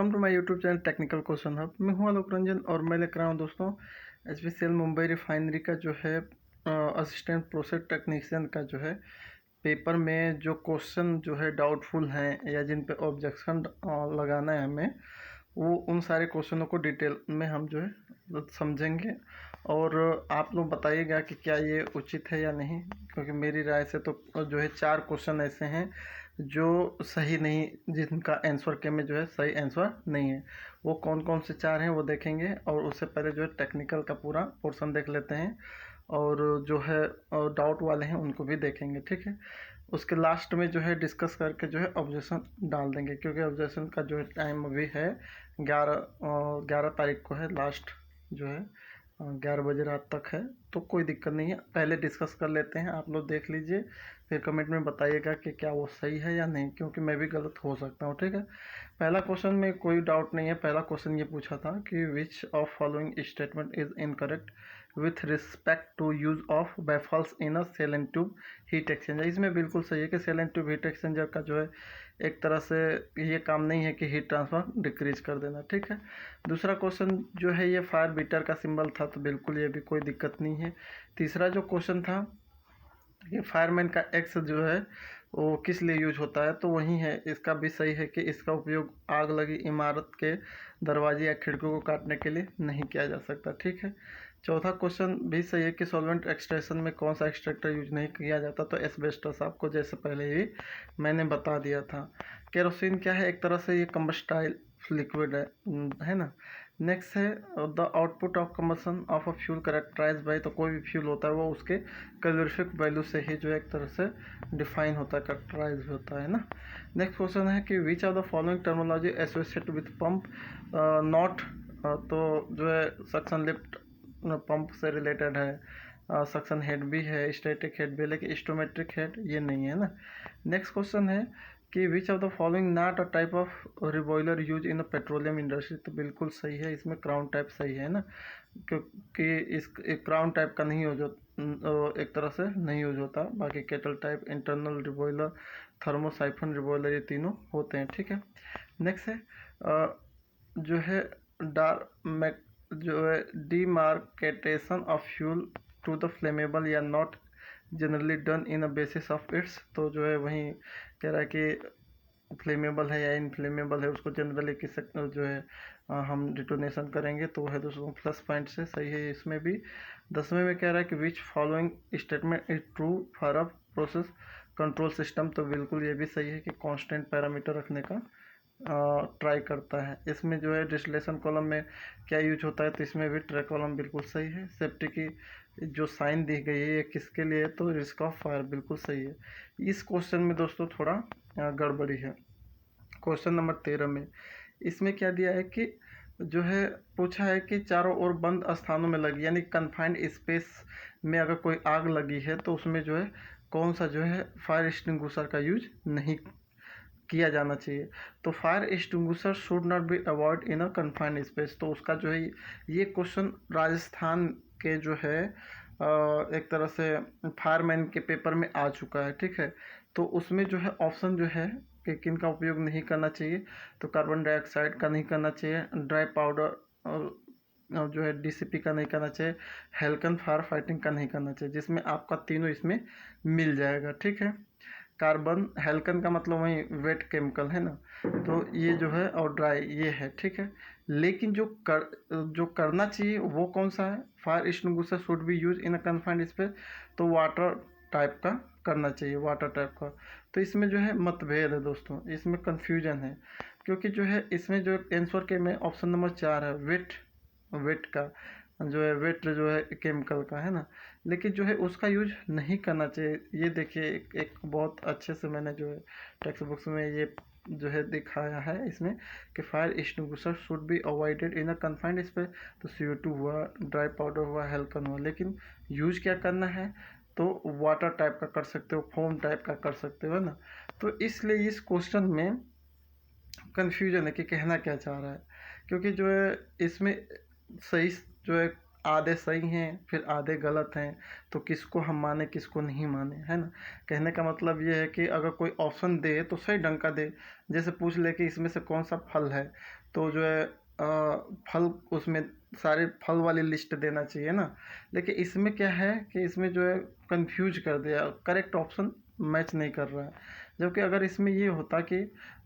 Welcome to my YouTube channel technical question hub. मैं हूं आलोक रंजन और मैं लेकर आया हूं दोस्तों एचपीसीएल मुंबई रिफाइनरी का जो है असिस्टेंट प्रोसेस टेक्नीशियन का जो है पेपर में जो क्वेश्चन जो है डाउटफुल हैं या जिन पे ऑब्जेक्शन लगाना है हमें, वो उन सारे क्वेश्चनों को डिटेल में हम जो है समझेंगे और आप लोग बताइएगा कि क्या ये उचित है या नहीं, क्योंकि मेरी राय से तो जो है 4 क्वेश्चन ऐसे हैं जो सही नहीं, जिनका आंसर के में जो है सही आंसर नहीं है। वो कौन कौन से 4 हैं वो देखेंगे और उससे पहले जो है टेक्निकल का पूरा पोर्शन देख लेते हैं और जो है डाउट वाले हैं उनको भी देखेंगे, ठीक है। उसके लास्ट में जो है डिस्कस करके जो है ऑब्जेक्शन डाल देंगे, क्योंकि ऑब्जेक्शन का जो है टाइम अभी है 11 तारीख को है, लास्ट जो है 11 बजे रात तक है, तो कोई दिक्कत नहीं है। पहले डिस्कस कर लेते हैं, आप लोग देख लीजिए, फिर कमेंट में बताइएगा कि क्या वो सही है या नहीं, क्योंकि मैं भी गलत हो सकता हूँ, ठीक है। पहला क्वेश्चन में कोई डाउट नहीं है। पहला क्वेश्चन ये पूछा था कि which of following statement is incorrect with respect to use of baffles in a shell and tube heat exchanger. इसमें बिल्कुल सही है कि shell and tube heat exchanger का जो है एक तरह से ये काम नहीं है कि हीट ट्रांसफर डिक्रीज कर देना, ठीक है। दूसरा क्वेश्चन जो है ये फायर बीटर का सिंबल था, तो बिल्कुल ये भी कोई दिक्कत नहीं है। तीसरा जो क्वेश्चन था ये फायरमैन का एक्स जो है वो किस लिए यूज होता है, तो वही है, इसका भी सही है कि इसका उपयोग आग लगी इमारत के दरवाजे या खिड़कियों को काटने के लिए नहीं किया जा सकता, ठीक है। चौथा क्वेश्चन भी सही है कि सॉल्वेंट एक्सट्रैक्शन में कौन सा एक्सट्रैक्टर यूज नहीं किया जाता, तो एस्बेस्टस, आपको जैसे पहले ही मैंने बता दिया था। केरोसिन क्या है, एक तरह से ये कंबस्टाइल लिक्विड है ना। नेक्स्ट है the output of combustion of a fuel characterise by, तो कोई भी फ्यूल होता है वो उसके कैलोरीफिक वैल्यू से ही जो है एक तरह से डिफाइन होता है, करेक्टराइज होता है ना। नेक्स्ट क्वेश्चन है कि which of the following terminology associated with pump not, तो जो है सक्शन लिफ्ट पंप से रिलेटेड है, सक्शन हेड भी है, स्टैटिक हेड भी है, लेकिन स्टोमेट्रिक हेड ये नहीं है ना। नेक्स्ट क्वेश्चन है कि which of the following not a type of reboiler use in the petroleum industry, तो बिल्कुल सही है, इसमें क्राउन टाइप सही है ना, क्योंकि इस क्राउन टाइप का नहीं यूज एक तरह से नहीं यूज होता। बाकी केटल टाइप, इंटरनल रिबॉयलर, थर्मोसाइफन रिबॉयलर, ये तीनों होते हैं, ठीक है। नेक्स्ट है जो है जो है demarcation of fuel to the flammable या not generally done in a basis of its, तो जो है वहीं कह रहा है कि फ्लेमेबल है या इनफ्लेमेबल है, उसको जनरली किस जो है हम डिटोनेशन करेंगे, तो है दोस्तों प्लस पॉइंट से सही है इसमें भी। 10वें में कह रहा है कि which following statement is true for a process control system, तो बिल्कुल ये भी सही है कि कांस्टेंट पैरामीटर रखने का ट्राई करता है। इसमें जो है डिस्टिलेशन कॉलम में क्या यूज होता है, तो इसमें भी ट्रैक कॉलम बिल्कुल सही है। सेफ्टी की जो साइन दी गई है ये किसके लिए है, तो रिस्क ऑफ फायर बिल्कुल सही है। इस क्वेश्चन में दोस्तों थोड़ा गड़बड़ी है। क्वेश्चन नंबर 13 में इसमें क्या दिया है कि जो है पूछा है कि चारों ओर बंद स्थानों में लगी, यानी कन्फाइंड स्पेस में अगर कोई आग लगी है तो उसमें जो है कौन सा जो है फायर एक्सटिंग्विशर का यूज नहीं किया जाना चाहिए, तो fire extinguisher should not be avoid in a confined space. तो उसका जो है ये क्वेश्चन राजस्थान के जो है एक तरह से फायरमैन के पेपर में आ चुका है, ठीक है। तो उसमें जो है ऑप्शन जो है कि किन का उपयोग नहीं करना चाहिए, तो कार्बन डाइऑक्साइड का नहीं करना चाहिए, ड्राई पाउडर जो है डीसीपी का नहीं करना चाहिए, हेल्कन फायर फाइटिंग का नहीं करना चाहिए, जिसमें आपका तीनों इसमें मिल जाएगा, ठीक है। कार्बन, हेल्कन का मतलब वही वेट केमिकल है ना, तो ये जो है और ड्राई ये है, ठीक है। लेकिन जो करना चाहिए वो कौन सा है, fire extinguisher should be use in a confined space, तो वाटर टाइप का करना चाहिए, वाटर टाइप का। तो इसमें जो है मतभेद है दोस्तों, इसमें कन्फ्यूजन है, क्योंकि जो है इसमें जो आंसर के में ऑप्शन नंबर 4 है वेट का जो है, वेट जो है केमिकल का है ना, लेकिन जो है उसका यूज नहीं करना चाहिए। ये देखिए एक बहुत अच्छे से मैंने जो है टेक्स्ट बुक्स में ये जो है दिखाया है इसमें कि fire extinguisher should be avoided in a confined space, तो CO2 हुआ, ड्राई पाउडर हुआ, हेल्कन हुआ, लेकिन यूज क्या करना है, तो वाटर टाइप का कर सकते हो, फोम टाइप का कर सकते हो ना। तो इसलिए इस क्वेश्चन में कन्फ्यूजन है कि कहना क्या चाह रहा है, क्योंकि जो है इसमें सही जो है आधे सही हैं फिर आधे गलत हैं, तो किसको हम माने किसको नहीं माने, है ना। कहने का मतलब ये है कि अगर कोई ऑप्शन दे तो सही ढंग का दे, जैसे पूछ ले कि इसमें से कौन सा फल है, तो जो है फल उसमें सारे फल वाली लिस्ट देना चाहिए ना। लेकिन इसमें क्या है कि इसमें जो है कंफ्यूज कर दिया, करेक्ट ऑप्शन मैच नहीं कर रहा है। जबकि अगर इसमें ये होता कि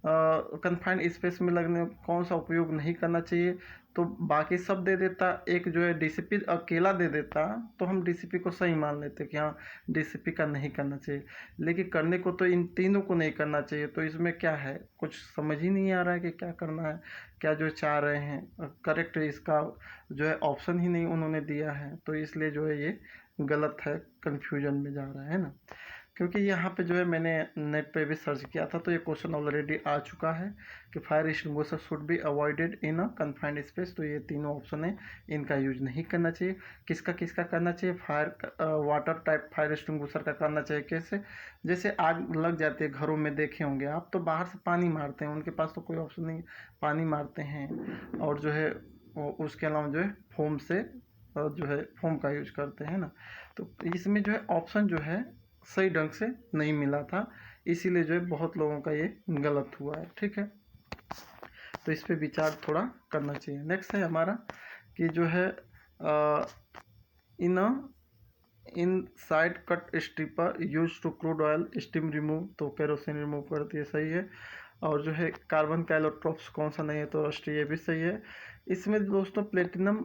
कन्फाइंड स्पेस में लगने कौन सा उपयोग नहीं करना चाहिए, तो बाकी सब दे देता, एक जो है डीसीपी अकेला दे देता, तो हम डीसीपी को सही मान लेते कि हाँ डीसीपी का नहीं करना चाहिए। लेकिन करने को तो इन तीनों को नहीं करना चाहिए। तो इसमें क्या है, कुछ समझ ही नहीं आ रहा है कि क्या करना है, क्या जो चाह रहे हैं करेक्ट इसका जो है ऑप्शन ही नहीं उन्होंने दिया है। तो इसलिए जो है ये गलत है, कन्फ्यूजन में जा रहा है ना। क्योंकि यहाँ पे जो है मैंने नेट पे भी सर्च किया था, तो ये क्वेश्चन ऑलरेडी आ चुका है कि fire extinguisher should be avoided in a confined space. तो ये तीनों ऑप्शन है, इनका यूज नहीं करना चाहिए। किसका किसका करना चाहिए, वाटर टाइप फायर एक्सटिंग्विशर का करना चाहिए। कैसे, जैसे आग लग जाती है घरों में, देखे होंगे आप, तो बाहर से पानी मारते हैं, उनके पास तो कोई ऑप्शन नहीं, पानी मारते हैं। और जो है उसके अलावा जो है फोम से जो है फोम का यूज करते हैं ना। तो इसमें जो है ऑप्शन जो है सही ढंग से नहीं मिला था, इसीलिए जो है बहुत लोगों का ये गलत हुआ है। ठीक है, तो इस पे विचार थोड़ा करना चाहिए। नेक्स्ट है हमारा कि जो है in in side cut stripper use to crude oil steam remove, तो केरोसिन रिमूव करती है, सही है। और जो है कार्बन का एलोट्रोप्स कौन सा नहीं है, तो रस्टी, ये भी सही है। इसमें दोस्तों platinum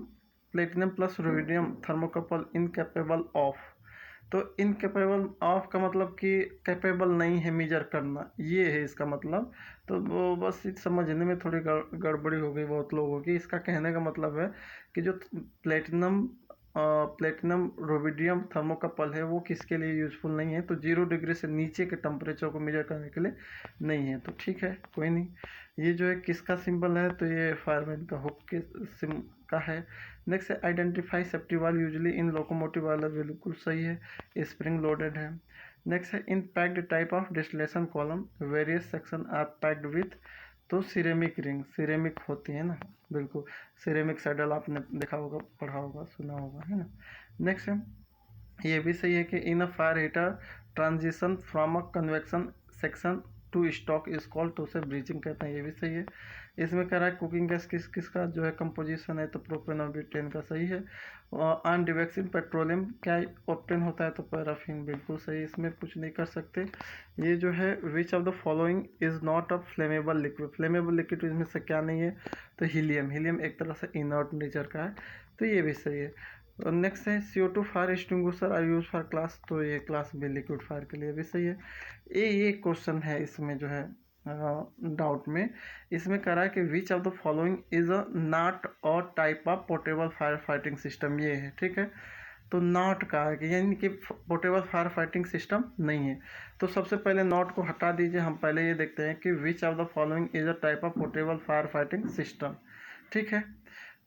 platinum plus rubidium thermocouple incapable of, तो इनकेपेबल ऑफ का मतलब कि कैपेबल नहीं है मेजर करना, ये है इसका मतलब। तो वो बस समझने में थोड़ी गड़बड़ी हो गई बहुत लोगों की। इसका कहने का मतलब है कि जो प्लेटिनम प्लेटिनम रोबिडियम थर्मोकपल है वो किसके लिए यूज़फुल नहीं है, तो 0 डिग्री से नीचे के टेम्परेचर को मेजर करने के लिए नहीं है। तो ठीक है, कोई नहीं। ये जो है किसका सिंबल है, तो ये फायरमैन का हुक के सिम का है। नेक्स्ट है identify safety valve usually in locomotive वाला, बिल्कुल सही है, स्प्रिंग लोडेड है। नेक्स्ट है in packed type of distillation column various section are packed with, तो सिरेमिक रिंग, सिरेमिक होती है ना, बिल्कुल। सिरेमिक सैडल आपने देखा होगा, पढ़ा होगा, सुना होगा, है ना। नेक्स्ट है, ये भी सही है कि in a fire heater transition from a convection section to stock is called, तो उसे ब्रीचिंग कहते हैं, ये भी सही है। इसमें कह रहा है कुकिंग गैस किस किसका जो है कंपोजिशन है, तो प्रोपेन और ब्यूटेन का सही है। ऑन डिवेक्सिन पेट्रोलियम क्या ऑप्टेन होता है, तो पैराफिन, बिल्कुल सही, इसमें कुछ नहीं कर सकते। ये जो है विच of the following is not a flammable liquid, flammable liquid इसमें से क्या नहीं है, तो हीलियम, हीलियम एक तरह से इनर्ट नेचर का है, तो ये भी सही है। और नेक्स्ट है CO2 fire extinguisher are use for class, तो ये क्लास भी लिक्विड फायर के लिए भी सही है। ये क्वेश्चन है इसमें जो है डाउट में, इसमें कह रहा है कि which of the following is a not और type of portable fire fighting system, ये है। ठीक है, तो नॉट का है कि यानी कि पोर्टेबल फायर फाइटिंग सिस्टम नहीं है। तो सबसे पहले नॉट को हटा दीजिए, हम पहले ये देखते हैं कि which of the following is a type of portable fire fighting system. ठीक है,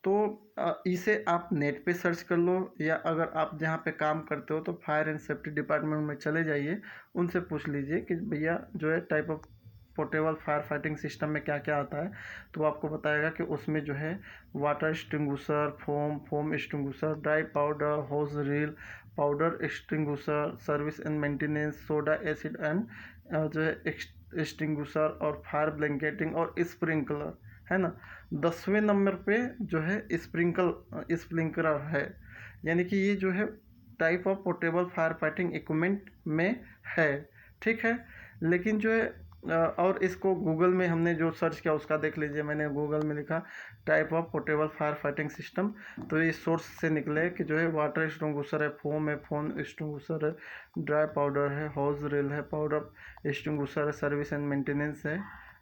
तो इसे आप नेट पे सर्च कर लो, या अगर आप जहाँ पे काम करते हो तो फायर एंड सेफ्टी डिपार्टमेंट में चले जाइए, उनसे पूछ लीजिए कि भैया जो है type of portable fire fighting system में क्या क्या आता है, तो आपको बताएगा कि उसमें जो है water extinguisher, foam extinguisher, dry powder, hose reel, powder extinguisher, service and maintenance, soda acid and जो है एक्सटिंग्विशर, और फायर ब्लैंकेटिंग और स्प्रिंकलर, है ना। 10वें नंबर पे जो है स्प्रिंकलर है, यानी कि ये जो है type of portable fire fighting equipment में है। ठीक है, लेकिन जो है और इसको गूगल में हमने जो सर्च किया उसका देख लीजिए, मैंने गूगल में लिखा type of portable fire fighting system, तो ये सोर्स से निकले कि जो है वाटर एक्सटिंग्विशर है, फोम एक्सटिंग्विशर है, ड्राई पाउडर है, होज रील है, पाउडर एक्सटिंग्विशर है, सर्विस एंड मेंटेनेंस है,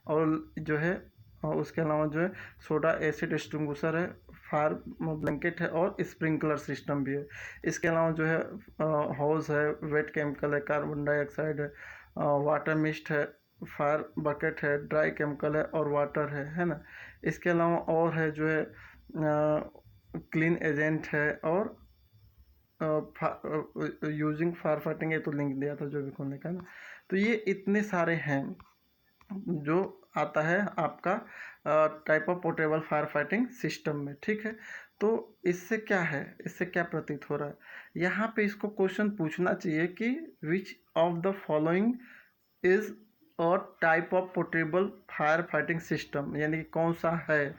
और जो है और उसके अलावा जो है सोडा एसिड एक्सटिंग्विशर है, फायर ब्लैंकेट है, और स्प्रिंकलर सिस्टम भी है। इसके अलावा जो है हॉज है, वेट केमिकल है, कार्बन डाइऑक्साइड है, वाटर मिस्ट है, फायर बकेट है, ड्राई केमिकल है, और वाटर है ना। इसके अलावा और है जो है क्लीन एजेंट है, और यूजिंग फायर फाइटिंग, ये तो लिंक दिया था जो भी खोलने का ना। तो ये इतने सारे हैं जो आता है आपका type of portable fire fighting system में। ठीक है, तो इससे क्या है, इससे क्या प्रतीत हो रहा है, यहाँ पे इसको क्वेश्चन पूछना चाहिए कि which of the following is और type of portable fire fighting system, यानी कि कौन सा है,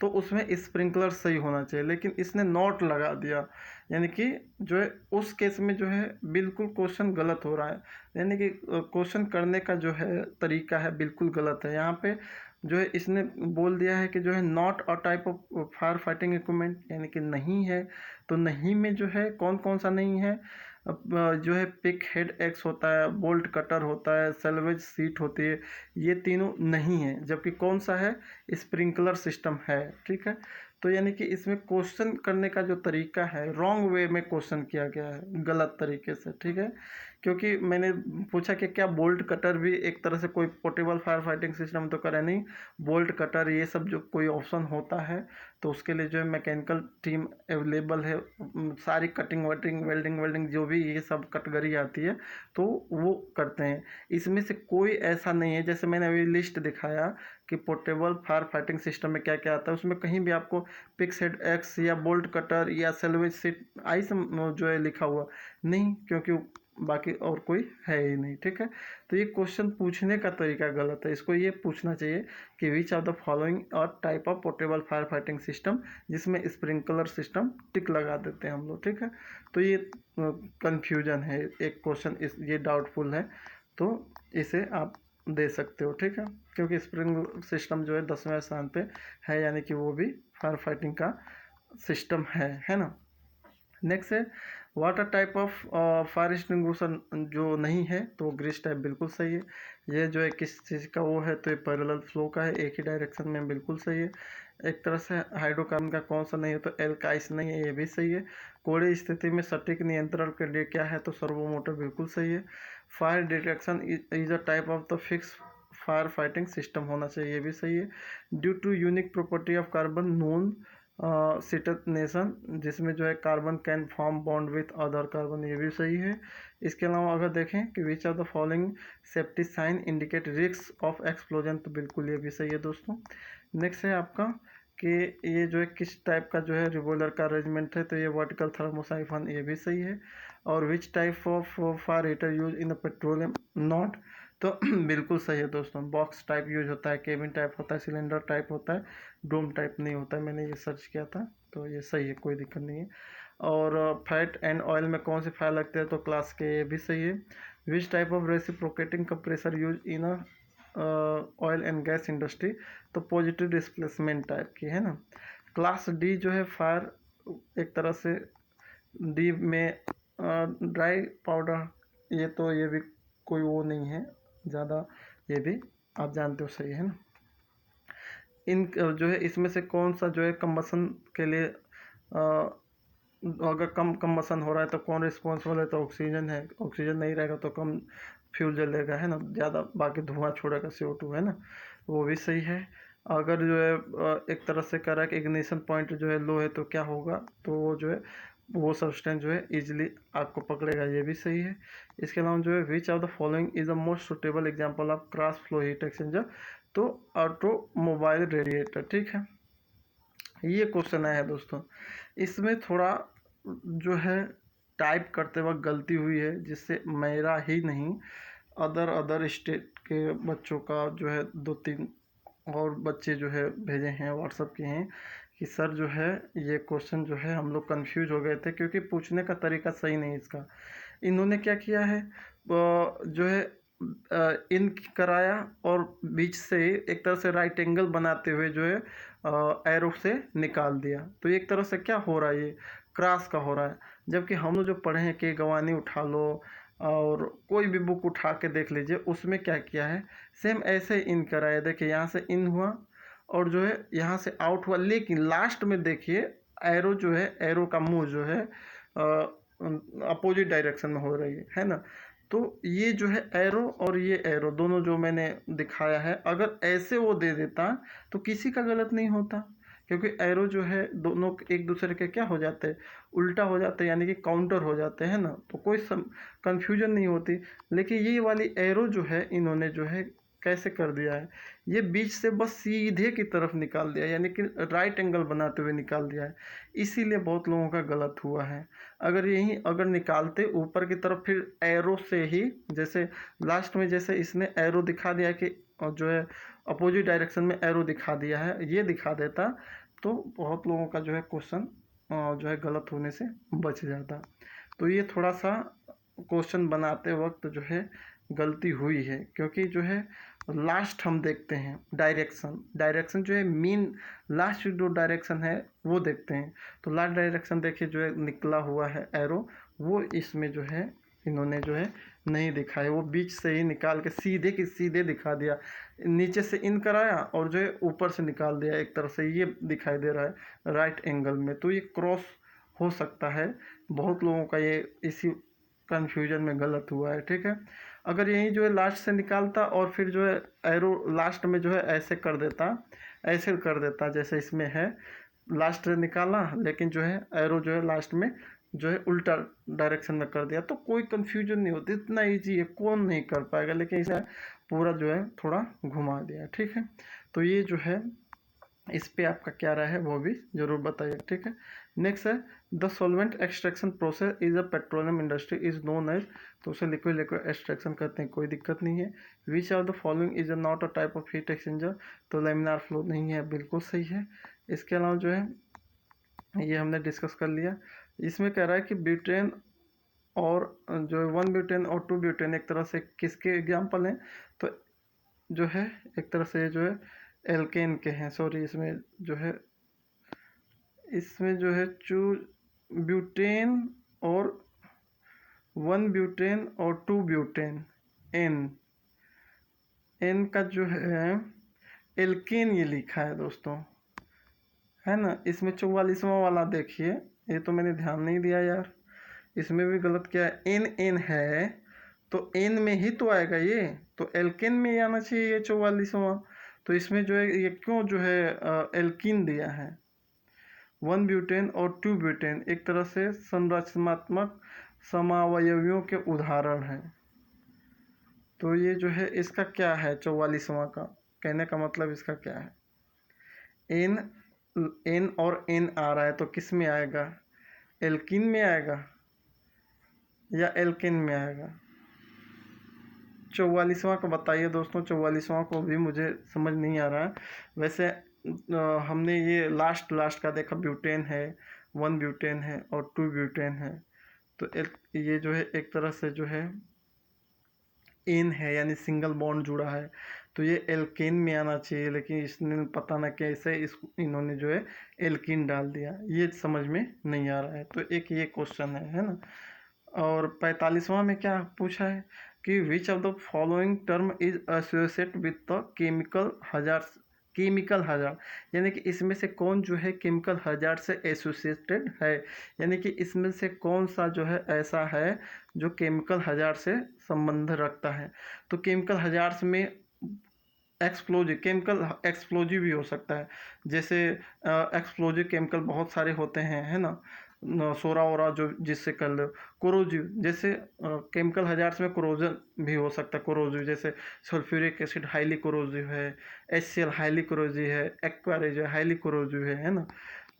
तो उसमें स्प्रिंकलर सही होना चाहिए, लेकिन इसने नॉट लगा दिया, यानी कि जो है उस केस में जो है बिल्कुल क्वेश्चन गलत हो रहा है, यानी कि क्वेश्चन करने का जो है तरीका है बिल्कुल गलत है। यहाँ पे जो है इसने बोल दिया है कि जो है not a type of fire fighting equipment, यानी कि नहीं है। तो नहीं में जो है कौन कौन सा नहीं है, जो है पिक हेड एक्स होता है, बोल्ट कटर होता है, सेल्वेज सीट होती है, ये तीनों नहीं है। जबकि कौन सा है, स्प्रिंकलर सिस्टम है। ठीक है, तो यानी कि इसमें क्वेश्चन करने का जो तरीका है रॉन्ग वे में क्वेश्चन किया गया है, गलत तरीके से। ठीक है, क्योंकि मैंने पूछा कि क्या बोल्ट कटर भी एक तरह से कोई पोर्टेबल फायर फाइटिंग सिस्टम तो करे नहीं, बोल्ट कटर ये सब जो कोई ऑप्शन होता है तो उसके लिए जो है मैकेनिकल टीम अवेलेबल है, सारी कटिंग वटिंग वेल्डिंग वेल्डिंग जो भी ये सब कैटेगरी आती है तो वो करते हैं। इसमें से कोई ऐसा नहीं है, जैसे मैंने अभी लिस्ट दिखाया कि पोर्टेबल फायर फाइटिंग सिस्टम में क्या क्या आता है, उसमें कहीं भी आपको पिक्स हेड एक्स या बोल्ट कटर या सेल्वेज सीट आई सब जो है लिखा हुआ नहीं, क्योंकि बाकी और कोई है ही नहीं। ठीक है, तो ये क्वेश्चन पूछने का तरीका गलत है। इसको ये पूछना चाहिए कि विच ऑफ द फॉलोइंग और type of portable fire fighting system, जिसमें स्प्रिंकलर सिस्टम टिक लगा देते हैं हम लोग। ठीक है, तो ये कंफ्यूजन है, एक क्वेश्चन इस ये डाउटफुल है, तो इसे आप दे सकते हो। ठीक है, क्योंकि स्प्रिंग सिस्टम जो है 10वें स्थान पे है, यानी कि वो भी फायर फाइटिंग का सिस्टम है ना। नेक्स्ट है water type of fire extinguisher, जो नहीं है तो ग्रीस टाइप बिल्कुल सही है। ये जो है किस चीज़ का वो है, तो ये पैरेलल फ्लो का है, एक ही डायरेक्शन में, बिल्कुल सही है। एक तरह से हाइड्रोकार्बन का कौन सा नहीं है, तो एल्काइस नहीं है, ये भी सही है। कोड़े स्थिति में सटीक नियंत्रण के लिए क्या है, तो सर्वो मोटर बिल्कुल सही है। Fire detection is a type of the fix fire fighting system होना चाहिए, ये भी सही है। Due to unique property of carbon known catenation, जिसमें जो है carbon can form bond with other carbon, ये भी सही है। इसके अलावा अगर देखें कि which of the following safety sign indicate risk of explosion, तो बिल्कुल ये भी सही है दोस्तों। नेक्स्ट है आपका कि ये जो है किस टाइप का जो है रिवॉल्वर का अरेंजमेंट है, तो ये वर्टिकल थर्मोसाइफन, ये भी सही है। और which type of fire heater use in the petroleum, not, तो बिल्कुल सही है दोस्तों। बॉक्स टाइप यूज होता है, केबिन टाइप होता है, सिलेंडर टाइप होता है, डोम टाइप नहीं होता है। मैंने ये सर्च किया था, तो ये सही है, कोई दिक्कत नहीं है। और फैट एंड ऑयल में कौन से फायर लगते हैं, तो क्लास के, ये भी सही है। Which type of reciprocating compressor use in oil and gas industry, तो पॉजिटिव डिस्प्लेसमेंट टाइप की है ना। क्लास डी जो है फायर, एक तरह से डी में ड्राई पाउडर, ये भी कोई वो नहीं है ज़्यादा, ये भी आप जानते हो, सही है ना। इन जो है इसमें से कौन सा जो है कम्बसन के लिए अगर कम कम्बसन हो रहा है तो कौन रिस्पॉन्सिबल है, तो ऑक्सीजन है। ऑक्सीजन नहीं रहेगा तो कम फ्यूल जलेगा, है ना, ज़्यादा बाकी धुआं छोड़ेगा, CO2, है ना, वो भी सही है। अगर जो है एक तरह से कह रहा है कि इग्निशन पॉइंट जो है लो है तो क्या होगा, तो वो जो है वो सब्सटेंस जो है इजीली आग को पकड़ेगा, ये भी सही है। इसके अलावा जो है विच of the following is the most suitable example of cross flow heat exchanger, तो ऑटोमोबाइल रेडिएटर। ठीक है, ये क्वेश्चन आया है दोस्तों। इसमें थोड़ा जो है टाइप करते वक्त गलती हुई है, जिससे मेरा ही नहीं अदर स्टेट के बच्चों का जो है 2-3 और बच्चे जो है भेजे हैं, व्हाट्सअप किए हैं कि सर जो है ये क्वेश्चन जो है हम लोग कंफ्यूज हो गए थे, क्योंकि पूछने का तरीका सही नहीं इसका। इन्होंने क्या किया है, जो है इन कराया और बीच से एक तरह से राइट एंगल बनाते हुए जो है एरो से निकाल दिया, तो एक तरह से क्या हो रहा है, ये क्रॉस का हो रहा है। जबकि हम लोग जो पढ़े हैं कि गवानी उठा लो और कोई भी बुक उठा के देख लीजिए, उसमें क्या किया है, सेम ऐसे इन कराया। देखिए यहाँ से इन हुआ और जो है यहाँ से आउट हुआ, लेकिन लास्ट में देखिए एरो जो है, एरो का मुंह जो है अपोजिट डायरेक्शन में हो रही है ना। तो ये जो है एरो और ये एरो दोनों जो मैंने दिखाया है, अगर ऐसे वो दे देता तो किसी का गलत नहीं होता, क्योंकि एरो जो है दोनों एक दूसरे के क्या हो जाते हैं, उल्टा हो जाते हैं, यानी कि काउंटर हो जाते हैं ना, तो कोई कन्फ्यूजन नहीं होती। लेकिन ये वाली एरो जो है इन्होंने जो है कैसे कर दिया है, ये बीच से बस सीधे की तरफ निकाल दिया, यानी कि राइट एंगल बनाते हुए निकाल दिया है, इसीलिए बहुत लोगों का गलत हुआ है। अगर निकालते ऊपर की तरफ फिर एरो से ही, जैसे लास्ट में जैसे इसने एरो दिखा दिया कि जो है अपोजिट डायरेक्शन में एरो दिखा दिया है, ये दिखा देता तो बहुत लोगों का जो है क्वेश्चन जो है गलत होने से बच जाता। तो ये थोड़ा सा क्वेश्चन बनाते वक्त जो है गलती हुई है, क्योंकि जो है लास्ट हम देखते हैं डायरेक्शन जो है मीन लास्ट जो डायरेक्शन है वो देखते हैं। तो लास्ट डायरेक्शन देखिए जो है निकला हुआ है एरो, वो इसमें जो है इन्होंने जो है नहीं दिखा है, वो बीच से ही निकाल के सीधे की सीधे दिखा दिया, नीचे से इन कराया और जो है ऊपर से निकाल दिया एक तरफ से, ये दिखाई दे रहा है राइट एंगल में। तो ये क्रॉस हो सकता है, बहुत लोगों का ये इसी कन्फ्यूजन में गलत हुआ है, ठीक है। अगर यही जो है लास्ट से निकालता और फिर जो है एरो लास्ट में जो है ऐसे कर देता जैसे इसमें है, लास्ट से निकाला लेकिन जो है एरो जो है लास्ट में जो है उल्टा डायरेक्शन में कर दिया, तो कोई कन्फ्यूजन नहीं होती, इतना ईजी है, कौन नहीं कर पाएगा, लेकिन इसे पूरा जो है थोड़ा घुमा दिया, ठीक है। तो ये जो है इस पे आपका क्या राय है वो भी ज़रूर बताइए, ठीक है। नेक्स्ट है the solvent extraction process is a petroleum industry is known as, तो उसे लिक्विड एक्सट्रैक्शन करते हैं, कोई दिक्कत नहीं है। विच of the following is not a type of heat exchanger, तो लेमिनार फ्लो नहीं है, बिल्कुल सही है। इसके अलावा जो है ये हमने डिस्कस कर लिया। इसमें कह रहा है कि ब्यूटेन और जो है 1 ब्यूटेन और 2 ब्यूटेन एक तरह से किसके एग्जाम्पल हैं, तो जो है एक तरह से जो है एल्केन के हैं, सॉरी इसमें जो है चूज ब्यूटेन और 1 ब्यूटेन और 2 ब्यूटेन, एन का जो है एल्केन ये लिखा है दोस्तों, है ना। इसमें 44वां वाला देखिए, ये तो मैंने ध्यान नहीं दिया यार, इसमें भी गलत क्या है, एन है तो एन में ही तो आएगा ये, तो एल्केन में ही आना चाहिए ये 44वां। तो इसमें जो है ये क्यों जो है एल्कीन दिया है। 1 ब्यूटेन और 2 ब्यूटेन एक तरह से संरचनात्मक समावयवियों के उदाहरण हैं। तो ये जो है इसका क्या है 44वां का कहने का मतलब इसका क्या है, एन और एन आ रहा है तो किस में आएगा, एल्कीन में आएगा या एल्केन में आएगा। 44वां का बताइए दोस्तों, 44वां को भी मुझे समझ नहीं आ रहा है। वैसे हमने ये लास्ट का देखा, ब्यूटेन है, 1 ब्यूटेन है और 2 ब्यूटेन है, तो ये जो है एक तरह से जो है एन है यानी सिंगल बॉन्ड जुड़ा है, तो ये एल्केन में आना चाहिए, लेकिन इसने पता ना कैसे इन्होंने जो है एल्कीन डाल दिया, ये समझ में नहीं आ रहा है। तो एक ये क्वेश्चन है ना। और 45वां में क्या पूछा है कि which of the following term is associate with the chemical hazard, यानी कि इसमें से कौन जो है केमिकल हजार्ड से एसोसिएटेड है, यानी कि इसमें से कौन सा जो है ऐसा है जो केमिकल हजार्ड से संबंध रखता है। तो केमिकल हजार्ड्स में केमिकल एक्सप्लोजिव भी हो सकता है, जैसे एक्सप्लोजिव केमिकल बहुत सारे होते हैं, है ना, सोरा ओरा जो जिससे कर लो, कोरोजिव जैसे केमिकल हजार्ड्स में कोरोजन भी हो सकता है, कोरोजिव जैसे सल्फ्यूरिक एसिड हाईली कोरोजिव है, HCl हाईली कोरोजिव है, एक्वारेज हाईली कोरोजिव है ना।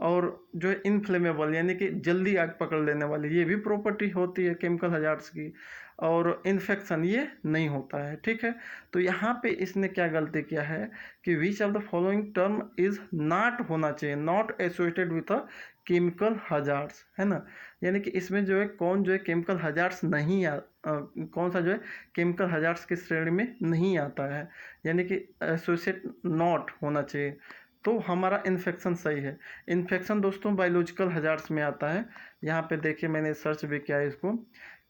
और जो है इनफ्लेमेबल यानी कि जल्दी आग पकड़ लेने वाली, ये भी प्रॉपर्टी होती है केमिकल हजार्ड्स की। और इन्फेक्शन ये नहीं होता है, ठीक है। तो यहाँ पे इसने क्या गलती किया है कि which of the following term is not होना चाहिए, not associated with a chemical hazards, है ना। यानी कि इसमें जो है कौन जो है केमिकल हजार्ड्स नहीं कौन सा जो है केमिकल हजार्ड्स की श्रेणी में नहीं आता है, यानी कि एसोसिएट नॉट होना चाहिए, तो हमारा इन्फेक्शन सही है। इन्फेक्शन दोस्तों बायोलॉजिकल हजार्ड्स में आता है। यहाँ पे देखिए मैंने सर्च भी किया है इसको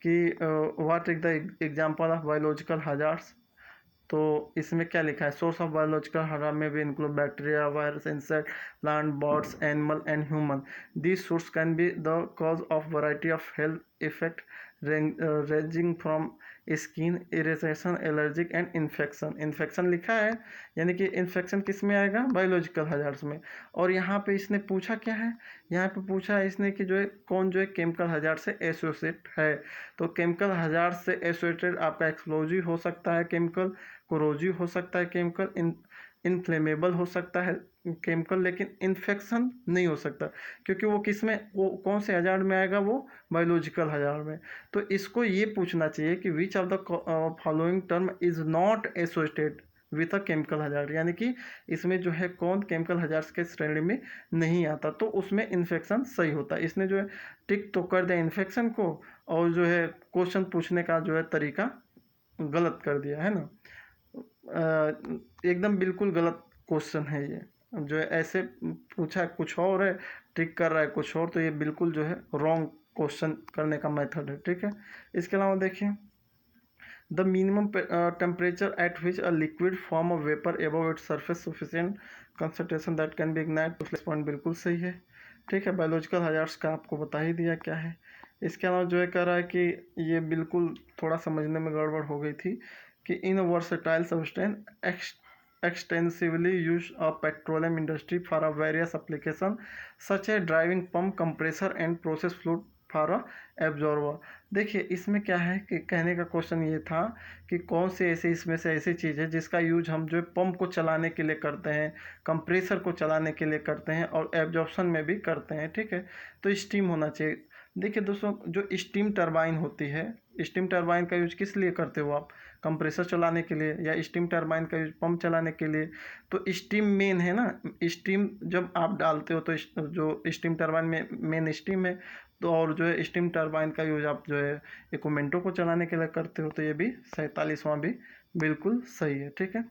कि what is the example of biological hazards, तो इसमें क्या लिखा है, सोर्स ऑफ बायोलॉजिकल हजार्ड में भी include bacteria, virus, insect, plant, birds, animal and human. This source can be the cause of variety of health effect ranging from skin irritation, allergic and infection. Infection लिखा है, यानी कि infection किस में आएगा, biological hazards में। और यहाँ पे इसने पूछा क्या है, यहाँ पे पूछा है इसने कि जो है कौन जो है केमिकल हजार्ड से एसोसिएट है। तो केमिकल हजार्ड से एसोसिएटेड आपका एक्सप्लोजिव हो सकता है, केमिकल कोरोजिव हो सकता है, केमिकल इनफ्लेमेबल हो सकता है केमिकल, लेकिन इन्फेक्शन नहीं हो सकता, क्योंकि वो किस में, वो कौन से हजार्ड में आएगा, वो बायोलॉजिकल हजार्ड में। तो इसको ये पूछना चाहिए कि which of the following term is not associated with a chemical hazard, यानी कि इसमें जो है कौन केमिकल हजार्ड्स के श्रेणी में नहीं आता, तो उसमें इन्फेक्शन सही होता है। इसने जो है टिक तो कर दिया इन्फेक्शन को, और जो है क्वेश्चन पूछने का जो है तरीका गलत कर दिया है ना। एकदम बिल्कुल गलत क्वेश्चन है ये, जो है ऐसे पूछा कुछ और है, टिक कर रहा है कुछ और, तो ये बिल्कुल जो है रॉन्ग क्वेश्चन करने का मेथड है, ठीक है। इसके अलावा देखिए, the minimum temperature at which a liquid form of vapour above its surface sufficient concentration that can be ignite, तो पॉइंट बिल्कुल सही है, ठीक है। बायोलॉजिकल हजार्ड्स का आपको बता ही दिया क्या है। इसके अलावा जो है कह रहा है कि ये बिल्कुल थोड़ा समझने में गड़बड़ हो गई थी कि इन versatile substance extensively used of petroleum industry for a various application such as driving pump, compressor and process fluid for a absorber। देखिए इसमें क्या है कि कहने का क्वेश्चन ये था कि कौन से ऐसे इसमें से ऐसी चीज़ है जिसका यूज हम जो है पंप को चलाने के लिए करते हैं, कंप्रेसर को चलाने के लिए करते हैं और एब्जॉर्प्शन में भी करते हैं, ठीक है। तो स्टीम होना चाहिए। देखिए दोस्तों, जो स्टीम टरबाइन होती है, स्टीम टरबाइन का यूज किस लिए करते हो आप, कंप्रेसर चलाने के लिए, या स्टीम टरबाइन का यूज पंप चलाने के लिए। तो स्टीम मेन है ना, स्टीम जब आप डालते हो तो जो स्टीम टरबाइन में मेन स्टीम है, तो और जो है स्टीम टरबाइन का यूज आप जो है इक्विपमेंटों को चलाने के लिए करते हो, तो ये भी 47वां भी बिल्कुल सही है, ठीक है।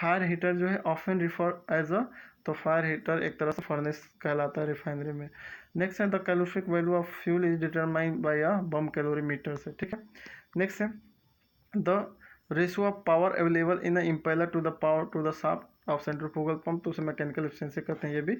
फायर हीटर जो है ऑफन रिफर एज अ, तो फायर हीटर एक तरह से फर्नेस कहलाता है रिफाइनरी में। नेक्स्ट है the calorific value of fuel is determined by a bomb calorimeter से, ठीक है। नेक्स्ट है the ratio of power available in impeller to the power to the shaft of centrifugal pump, तो उसे मैकेनिकल एफिशिएंसी कहते हैं, ये भी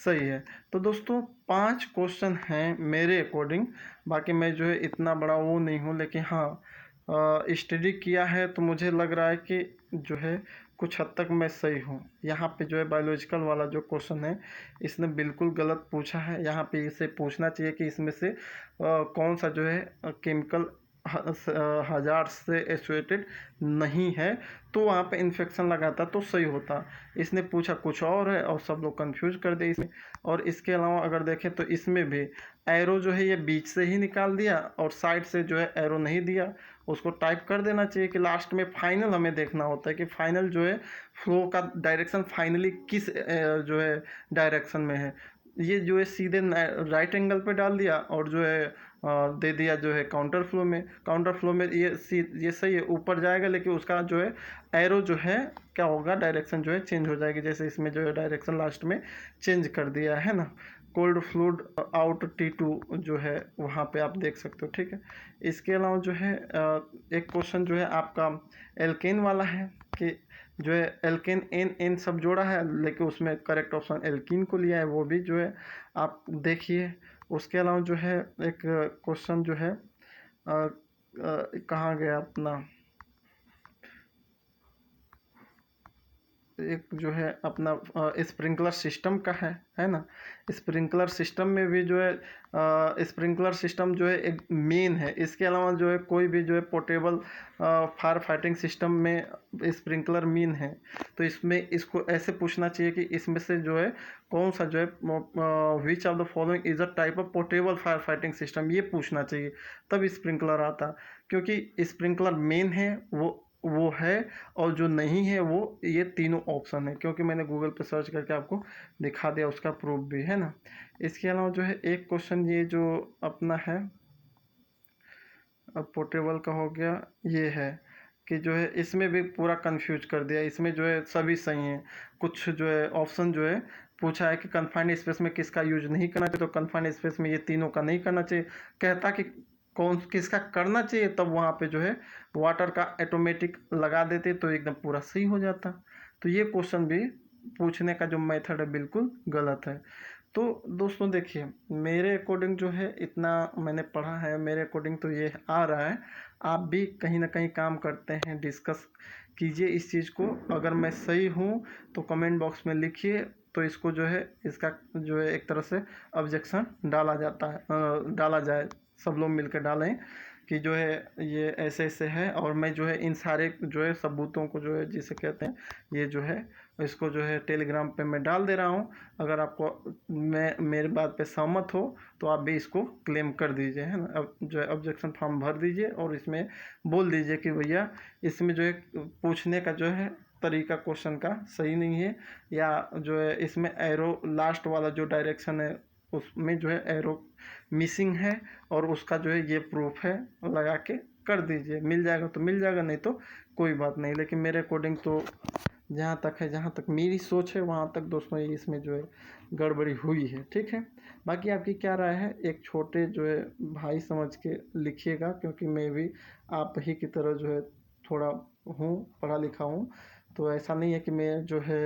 सही है। तो दोस्तों 5 क्वेश्चन हैं मेरे अकॉर्डिंग, बाकी मैं जो है इतना बड़ा वो नहीं हूँ, लेकिन हाँ स्टडी किया है तो मुझे लग रहा है कि जो है कुछ हद तक मैं सही हूँ। यहाँ पे जो है बायोलॉजिकल वाला जो क्वेश्चन है इसने बिल्कुल गलत पूछा है। यहाँ पे इसे पूछना चाहिए कि इसमें से कौन सा जो है केमिकल हजार्ड से एसोसिएटेड नहीं है, तो वहाँ पे इन्फेक्शन लगाता तो सही होता। इसने पूछा कुछ और है और सब लोग कंफ्यूज कर दिए इसमें। और इसके अलावा अगर देखें तो इसमें भी एरो जो है ये बीच से ही निकाल दिया और साइड से जो है एरो नहीं दिया, उसको टाइप कर देना चाहिए कि लास्ट में फाइनल हमें देखना होता है कि फाइनल जो है फ्लो का डायरेक्शन फाइनली किस जो है डायरेक्शन में है। ये जो है सीधे राइट एंगल पे डाल दिया और जो है दे दिया जो है काउंटर फ्लो में। काउंटर फ्लो में ये सही है, ऊपर जाएगा, लेकिन उसका जो है एरो जो है क्या होगा, डायरेक्शन जो है चेंज हो जाएगी, जैसे इसमें जो है डायरेक्शन लास्ट में चेंज कर दिया है ना। कोल्ड फ्लूड आउट T2 जो है वहाँ पे आप देख सकते हो, ठीक है। इसके अलावा जो है एक क्वेश्चन जो है आपका एल्केन वाला है कि जो है एल्केन एन एन सब जोड़ा है, लेकिन उसमें करेक्ट ऑप्शन एल्कीन को लिया है, वो भी जो है आप देखिए। उसके अलावा जो है एक क्वेश्चन जो है कहाँ गया अपना, एक जो है अपना स्प्रिंकलर सिस्टम का है ना। स्प्रिंकलर सिस्टम में भी जो है स्प्रिंकलर सिस्टम जो है एक मेन है। इसके अलावा जो है कोई भी जो है पोर्टेबल फायर फाइटिंग सिस्टम में स्प्रिंकलर मेन है, तो इसमें इसको ऐसे पूछना चाहिए कि इसमें से जो है कौन सा जो है विच of the following is a type of portable fire fighting system, ये पूछना चाहिए, तब स्प्रिंकलर आता। क्योंकि स्प्रिंकलर मेन है वो है, और जो नहीं है वो ये तीनों ऑप्शन है, क्योंकि मैंने गूगल पे सर्च करके आपको दिखा दिया, उसका प्रूफ भी है ना। इसके अलावा जो है एक क्वेश्चन ये जो अपना है अब पोर्टेबल का हो गया, ये है कि जो है इसमें भी पूरा कंफ्यूज कर दिया। इसमें जो है सभी सही हैं, कुछ जो है ऑप्शन जो है पूछा है कि कन्फाइंड स्पेस में किसका यूज नहीं करना चाहिए, तो कन्फाइंड स्पेस में ये तीनों का नहीं करना चाहिए। कहता कि कौन किसका करना चाहिए, तब वहाँ पे जो है वाटर का ऑटोमेटिक लगा देते तो एकदम पूरा सही हो जाता। तो ये क्वेश्चन भी पूछने का जो मेथड है बिल्कुल गलत है। तो दोस्तों देखिए, मेरे अकॉर्डिंग जो है इतना मैंने पढ़ा है, मेरे अकॉर्डिंग तो ये आ रहा है। आप भी कहीं न कहीं काम करते हैं, डिस्कस कीजिए इस चीज़ को। अगर मैं सही हूँ तो कमेंट बॉक्स में लिखिए, तो इसको जो है इसका जो है एक तरह से ऑब्जेक्शन डाला जाता है, डाला जाए, सब लोग मिलकर डालें कि जो है ये ऐसे-ऐसे है, और मैं जो है इन सारे जो है सबूतों को जो है जिसे कहते हैं, ये जो है इसको जो है टेलीग्राम पे मैं डाल दे रहा हूँ। अगर आपको मैं मेरी बात पे सहमत हो तो आप भी इसको क्लेम कर दीजिए, है ना। अब जो है ऑब्जेक्शन फॉर्म भर दीजिए और इसमें बोल दीजिए कि भैया इसमें जो है पूछने का जो है तरीका क्वेश्चन का सही नहीं है, या जो है इसमें एरो लास्ट वाला जो डायरेक्शन है उसमें जो है एरो मिसिंग है, और उसका जो है ये प्रूफ है, लगा के कर दीजिए। मिल जाएगा तो मिल जाएगा, नहीं तो कोई बात नहीं। लेकिन मेरे अकॉर्डिंग तो जहाँ तक है, जहाँ तक मेरी सोच है, वहाँ तक दोस्तों ये इसमें जो है गड़बड़ी हुई है, ठीक है। बाकी आपकी क्या राय है, एक छोटे जो है भाई समझ के लिखिएगा, क्योंकि मैं भी आप ही की तरह जो है थोड़ा हूँ, पढ़ा लिखा हूँ। तो ऐसा नहीं है कि मैं जो है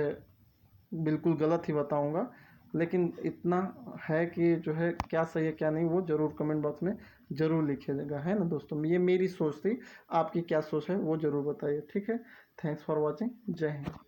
बिल्कुल गलत ही बताऊँगा, लेकिन इतना है कि जो है क्या सही है क्या नहीं, वो ज़रूर कमेंट बॉक्स में ज़रूर लिखिएगा, है ना दोस्तों। ये मेरी सोच थी, आपकी क्या सोच है वो ज़रूर बताइए, ठीक है। Thanks for watching. जय हिंद।